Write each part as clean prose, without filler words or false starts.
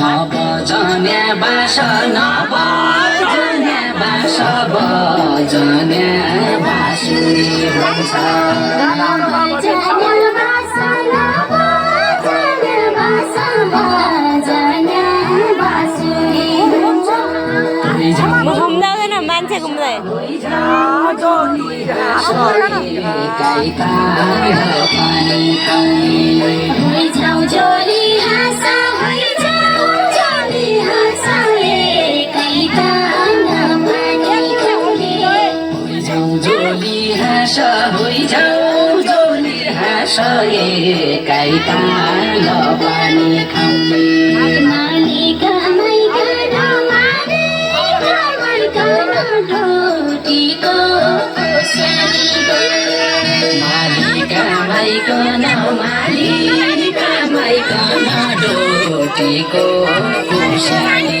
नबजने बास नबजने बास बजने बाँसुरी हुन्छ घुम्दैन मान्छे घुम्दै डोटीको खुर्सानी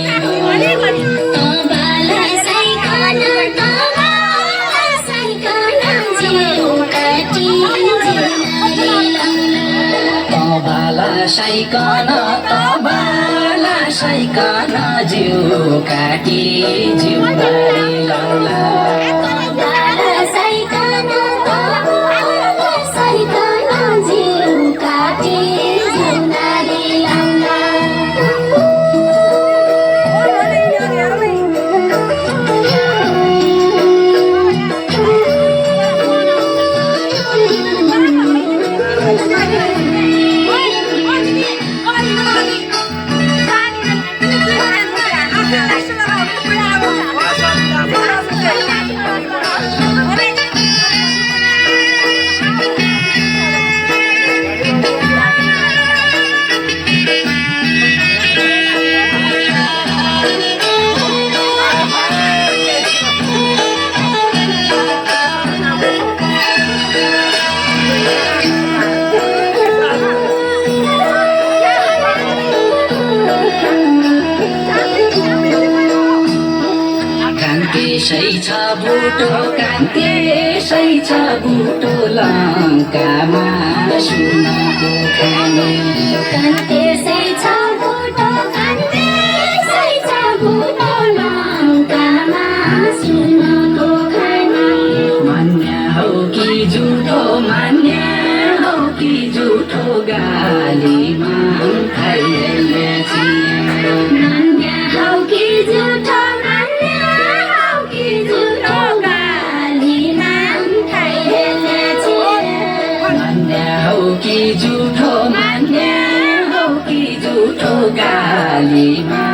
तबाला साइकन जिउ काटी जिउ बारी लाउला कान्तिसै छ बुटो लङ्कामा सुनको खाने कान्तिसै छ बुटो लङ्कामा सुनको खाने मान्य हौ कि झुठो मान्य हौ कि झुठो गालीमा खाइले मान्य हौ कि झुठो कि झुठो मान्ने हो कि झुठो गालीमा